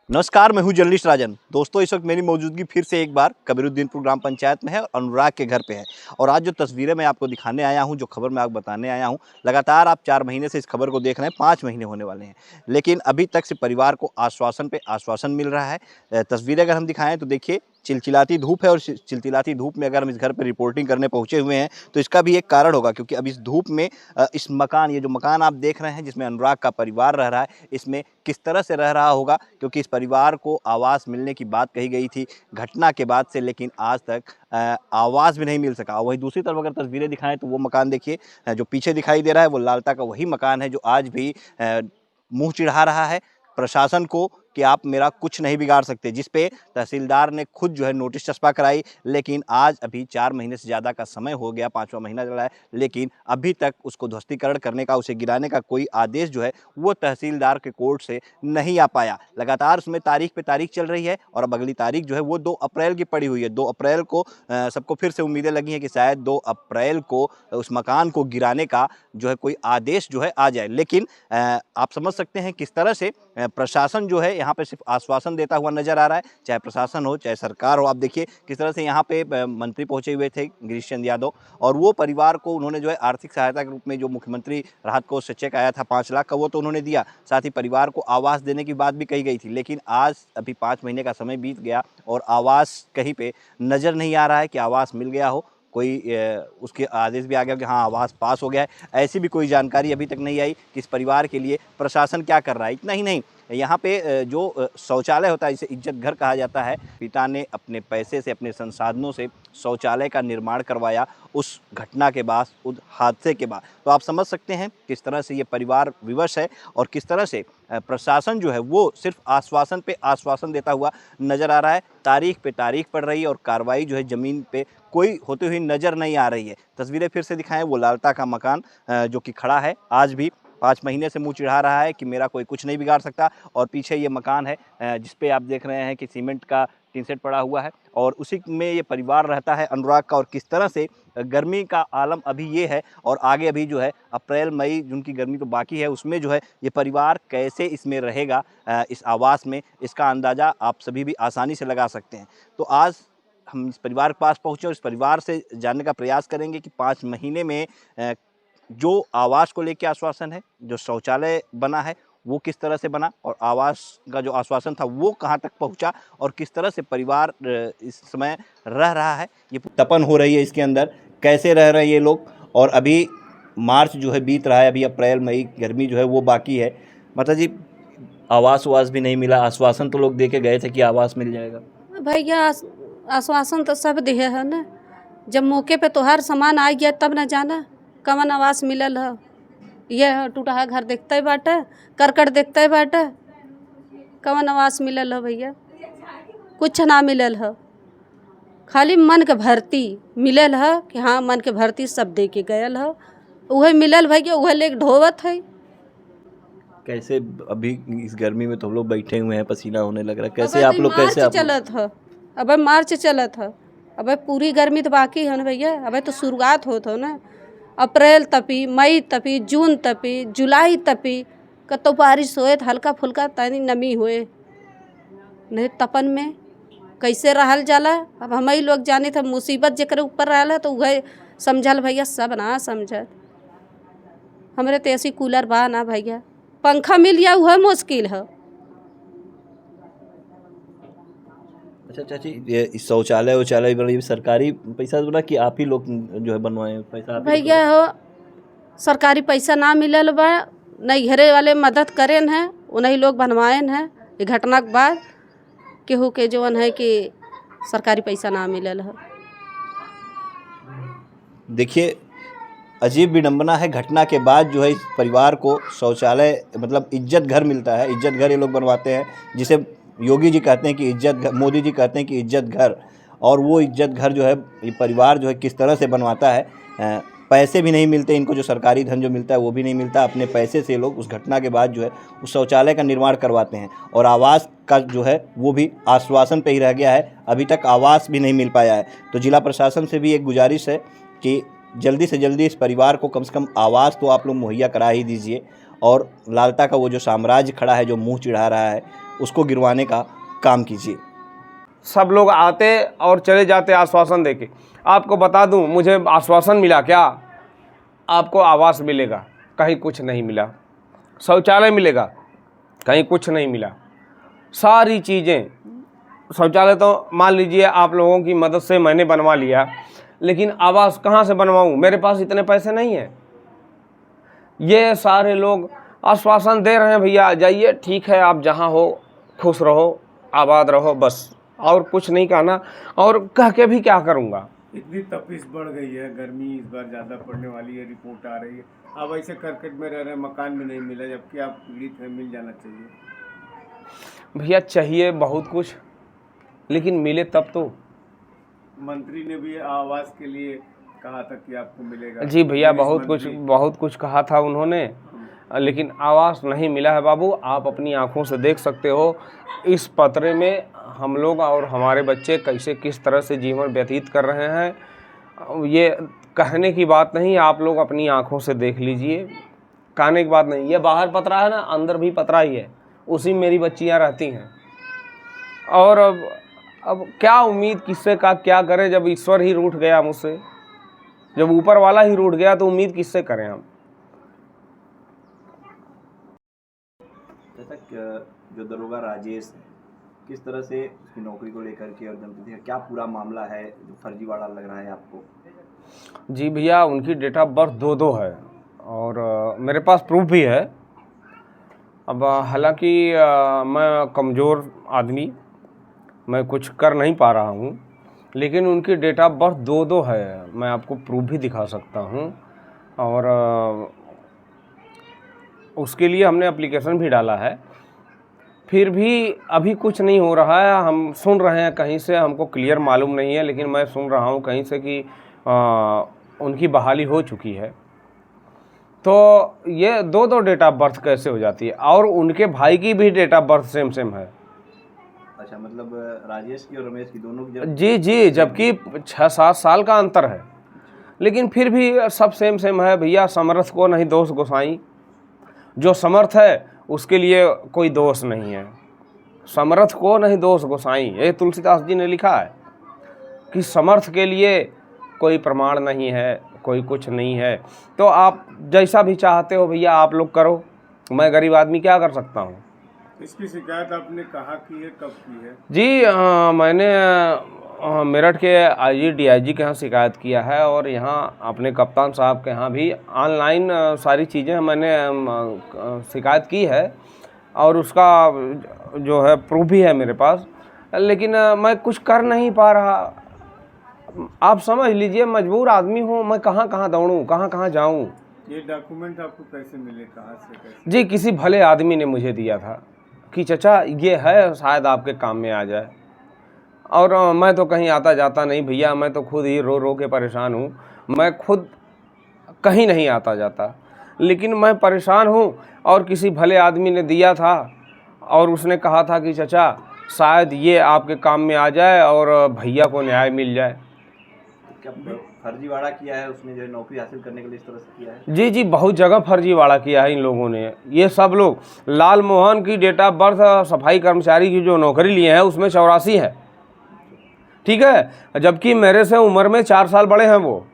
नमस्कार, मैं हूं जर्नलिस्ट राजन। दोस्तों, इस वक्त मेरी मौजूदगी फिर से एक बार कबीरुद्दीनपुर ग्राम पंचायत में है और अनुराग के घर पे है। और आज जो तस्वीरें मैं आपको दिखाने आया हूं, जो खबर मैं आपको बताने आया हूं, लगातार आप 4 महीने से इस खबर को देख रहे हैं, 5 महीने होने वाले हैं। लेकिन अभी तक से परिवार को आश्वासन पे आश्वासन मिल रहा है। तस्वीरें अगर हम दिखाएं तो देखिए, चिलचिलाती धूप है और चिलचिलाती धूप में अगर हम इस घर पर रिपोर्टिंग करने पहुंचे हुए हैं तो इसका भी एक कारण होगा, क्योंकि अब इस धूप में इस मकान, ये जो मकान आप देख रहे हैं जिसमें अनुराग का परिवार रह रहा है, इसमें किस तरह से रह रहा होगा, क्योंकि इस परिवार को आवास मिलने की बात कही गई थी घटना के बाद से, लेकिन आज तक आवास भी नहीं मिल सका। वहीं दूसरी तरफ अगर तस्वीरें दिखाएं तो वो मकान देखिए, जो पीछे दिखाई दे रहा है वो लालता का वही मकान है जो आज भी मुंह चिढ़ा रहा है प्रशासन को कि आप मेरा कुछ नहीं बिगाड़ सकते, जिस पे तहसीलदार ने खुद जो है नोटिस चस्पा कराई। लेकिन आज अभी 4 महीने से ज़्यादा का समय हो गया, 5वां महीना चल रहा है, लेकिन अभी तक उसको ध्वस्तीकरण करने का, उसे गिराने का कोई आदेश जो है वो तहसीलदार के कोर्ट से नहीं आ पाया। लगातार उसमें तारीख पे तारीख चल रही है और अब अगली तारीख जो है वो 2 अप्रैल की पड़ी हुई है। 2 अप्रैल को सबको फिर से उम्मीदें लगी हैं कि शायद 2 अप्रैल को उस मकान को गिराने का जो है कोई आदेश जो है आ जाए। लेकिन आप समझ सकते हैं किस तरह से प्रशासन जो है यहाँ पे सिर्फ आश्वासन देता हुआ नजर आ रहा है, चाहे प्रशासन हो चाहे सरकार हो। आप देखिए किस तरह से यहाँ पे मंत्री पहुंचे हुए थे गिरीश चंद्र यादव, और वो परिवार को उन्होंने जो है आर्थिक सहायता के रूप में जो मुख्यमंत्री राहत कोष से चेक आया था 5 लाख का, वो तो उन्होंने दिया। साथ ही परिवार को आवास देने की बात भी कही गई थी, लेकिन आज अभी 5 महीने का समय बीत गया और आवास कहीं पे नजर नहीं आ रहा है कि आवास मिल गया हो। कोई उसके आदेश भी आ गया कि हाँ आवास पास हो गया है, ऐसी भी कोई जानकारी अभी तक नहीं आई कि इस परिवार के लिए प्रशासन क्या कर रहा है। इतना ही नहीं, यहाँ पे जो शौचालय होता है, जिसे इज्जत घर कहा जाता है, पिता ने अपने पैसे से, अपने संसाधनों से शौचालय का निर्माण करवाया उस घटना के बाद, उस हादसे के बाद। तो आप समझ सकते हैं किस तरह से ये परिवार विवश है और किस तरह से प्रशासन जो है वो सिर्फ आश्वासन पे आश्वासन देता हुआ नज़र आ रहा है। तारीख पे तारीख पड़ रही है और कार्रवाई जो है ज़मीन पे कोई होती हुई नज़र नहीं आ रही है। तस्वीरें फिर से दिखाएं, वो लालता का मकान जो कि खड़ा है, आज भी 5 महीने से मुँह चिढ़ा रहा है कि मेरा कोई कुछ नहीं बिगाड़ सकता। और पीछे ये मकान है जिस पे आप देख रहे हैं कि सीमेंट का टीन सेट पड़ा हुआ है और उसी में ये परिवार रहता है अनुराग का। और किस तरह से गर्मी का आलम अभी ये है और आगे अभी जो है अप्रैल मई जून की गर्मी तो बाकी है, उसमें जो है ये परिवार कैसे इसमें रहेगा, इस आवास में, इसका अंदाज़ा आप सभी भी आसानी से लगा सकते हैं। तो आज हम इस परिवार के पास पहुँचे और इस परिवार से जानने का प्रयास करेंगे कि 5 महीने में जो आवास को लेके आश्वासन है, जो शौचालय बना है वो किस तरह से बना, और आवास का जो आश्वासन था वो कहाँ तक पहुँचा, और किस तरह से परिवार इस समय रह रहा है, ये तपन हो रही है इसके अंदर, कैसे रह रहे हैं ये लोग। और अभी मार्च जो है बीत रहा है, अभी अप्रैल मई गर्मी जो है वो बाकी है। माता जी, आवास वास भी नहीं मिला, आश्वासन तो लोग दे के गए थे कि आवास मिल जाएगा। भैया आश्वासन तो सब दिए है ना, जब मौके पे तो हर सामान आ गया तब न जाना कवन आवास मिलल है। ये टूटा घर देखते ही बाटे, करकट देखते ही बाटे, कवन आवास मिलल है भैया, कुछ ना मिलल है। खाली मन के भर्ती मिलल है कि हाँ मन के भर्ती सब दे के गयल है, वह मिलल भैया, वह लेके ढोवत है। कैसे अभी इस गर्मी में तो हम लोग बैठे हुए हैं, पसीना होने लग रहा है, कैसे आप लोग, कैसे आप चलत है, अब मार्च चलत है, अब पूरी गर्मी तो बाकी है ना भैया, अब तो शुरुआत होत हो ना। अप्रैल तपी, मई तपी, जून तपी, जुलाई तपी, कतो बारिश होए तो हल्का फुल्का तनी नमी होए, नहीं तपन में कैसे रहल जाला। अब हम ही लोग जाने थे, मुसीबत जेकर ऊपर रहल है तो वह समझल भैया, सब ना समझल। हमरे तो ऐसी कूलर बा ना भैया, पंखा मिल गया वह मुश्किल है। अच्छा चाची, ये शौचालय वौचालय बड़ी सरकारी पैसा बना कि आप ही लोग जो है बनवाए पैसा आप ही भैया हो सरकारी पैसा ना मिलल बा, नहीं घरे वाले मदद करें हैं, उन्हीं लोग बनवाएन हैं। ये घटना के बाद केहू के जवन है कि सरकारी पैसा ना मिलल है। देखिए, अजीब विडंबना है, घटना के बाद जो है इस परिवार को शौचालय मतलब इज्जत घर मिलता है, इज्जत घर ये लोग बनवाते हैं, जिसे योगी जी कहते हैं कि इज्जत घर, मोदी जी कहते हैं कि इज्जत घर। और वो इज्जत घर जो है ये परिवार जो है किस तरह से बनवाता है, पैसे भी नहीं मिलते इनको, जो सरकारी धन जो मिलता है वो भी नहीं मिलता, अपने पैसे से लोग उस घटना के बाद जो है उस शौचालय का निर्माण करवाते हैं। और आवास का जो है वो भी आश्वासन पे ही रह गया है, अभी तक आवास भी नहीं मिल पाया है। तो जिला प्रशासन से भी एक गुजारिश है कि जल्दी से जल्दी इस परिवार को कम से कम आवास तो आप लोग मुहैया करा ही दीजिए। और लालता का वो जो साम्राज्य खड़ा है, जो मुंह चिढ़ा रहा है, उसको गिरवाने का काम कीजिए। सब लोग आते और चले जाते आश्वासन देके। आपको बता दूं, मुझे आश्वासन मिला क्या? आपको आवास मिलेगा, कहीं कुछ नहीं मिला। शौचालय मिलेगा, कहीं कुछ नहीं मिला। सारी चीज़ें, शौचालय तो मान लीजिए आप लोगों की मदद से मैंने बनवा लिया, लेकिन आवास कहाँ से बनवाऊँ? मेरे पास इतने पैसे नहीं हैं। ये सारे लोग आश्वासन दे रहे हैं, भैया जाइए, ठीक है, आप जहाँ हो खुश रहो, आबाद रहो, बस, और कुछ नहीं कहना। और कह के भी क्या करूँगा? इतनी तपिश बढ़ गई है, गर्मी इस बार ज़्यादा पड़ने वाली है, रिपोर्ट आ रही है। अब ऐसे करकट में रह रहे हैं, मकान भी नहीं मिला, जबकि आप पीड़ित हैं, मिल जाना चाहिए। भैया चाहिए बहुत कुछ, लेकिन मिले तब तो। मंत्री ने भी आवास के लिए कहा था कि आपको मिलेगा। जी भैया, पुलिस बहुत कुछ कहा था उन्होंने, लेकिन आवास नहीं मिला है बाबू। आप अपनी आंखों से देख सकते हो इस पतरे में हम लोग और हमारे बच्चे कैसे किस तरह से जीवन व्यतीत कर रहे हैं। ये कहने की बात नहीं, आप लोग अपनी आंखों से देख लीजिए, कहने की बात नहीं। ये बाहर पतरा है ना, अंदर भी पतरा ही है, उसी में मेरी बच्चियां रहती हैं। और अब क्या उम्मीद किससे का क्या करें, जब ईश्वर ही रूठ गया मुझसे, जब ऊपर वाला ही रूठ गया तो उम्मीद किससे करें हम? जो दरोगा राजेश है, किस तरह से उसकी नौकरी को लेकर के और जनप्रतिनिधि का क्या पूरा मामला है जो फर्जीवाड़ा लग रहा है आपको? जी भैया, उनकी डेट ऑफ बर्थ 2-2 है और मेरे पास प्रूफ भी है। अब हालांकि मैं कमज़ोर आदमी, मैं कुछ कर नहीं पा रहा हूँ, लेकिन उनकी डेट ऑफ बर्थ 2-2 है। मैं आपको प्रूफ भी दिखा सकता हूँ और उसके लिए हमने एप्लीकेशन भी डाला है। फिर भी अभी कुछ नहीं हो रहा है। हम सुन रहे हैं कहीं से, हमको क्लियर मालूम नहीं है, लेकिन मैं सुन रहा हूँ कहीं से कि उनकी बहाली हो चुकी है। तो ये 2-2 डेट ऑफ बर्थ कैसे हो जाती है? और उनके भाई की भी डेट ऑफ बर्थ सेम है। अच्छा, मतलब राजेश की और रमेश की दोनों की जी, जबकि 6-7 साल का अंतर है, लेकिन फिर भी सब सेम है भैया। समर्थ को नहीं दोष गोसाई, जो समर्थ है उसके लिए कोई दोष नहीं है। समर्थ को नहीं दोष गोसाई, ये तुलसीदास जी ने लिखा है कि समर्थ के लिए कोई प्रमाण नहीं है, कोई कुछ नहीं है। तो आप जैसा भी चाहते हो भैया आप लोग करो, मैं गरीब आदमी क्या कर सकता हूँ। इसकी शिकायत आपने कहाँ की है, कब की है? जी मैंने मेरठ के IG DIG के यहाँ शिकायत किया है और यहाँ अपने कप्तान साहब के यहाँ भी ऑनलाइन सारी चीज़ें मैंने शिकायत की है और उसका जो है प्रूफ भी है मेरे पास, लेकिन मैं कुछ कर नहीं पा रहा। आप समझ लीजिए, मजबूर आदमी हूँ, मैं कहाँ दौड़ूँ, कहाँ जाऊँ। ये डॉक्यूमेंट आपको कैसे मिले, कहाँ से कैसे? जी, किसी भले आदमी ने मुझे दिया था कि चचा ये है, शायद आपके काम में आ जाए। और मैं तो कहीं आता जाता नहीं भैया, मैं तो खुद ही रो के परेशान हूँ। मैं खुद कहीं नहीं आता जाता, लेकिन मैं परेशान हूँ। और किसी भले आदमी ने दिया था और उसने कहा था कि चचा शायद ये आपके काम में आ जाए और भैया को न्याय मिल जाए। क्या फर्जीवाड़ा किया है उसने, जो नौकरी हासिल करने के लिए इस तरह से किया है? जी, बहुत जगह फर्जीवाड़ा किया है इन लोगों ने। ये सब लोग, लाल मोहन की डेट ऑफ बर्थ सफाई कर्मचारी की जो नौकरी लिए हैं उसमें 84 है, ठीक है, जबकि मेरे से उम्र में 4 साल बड़े हैं वो।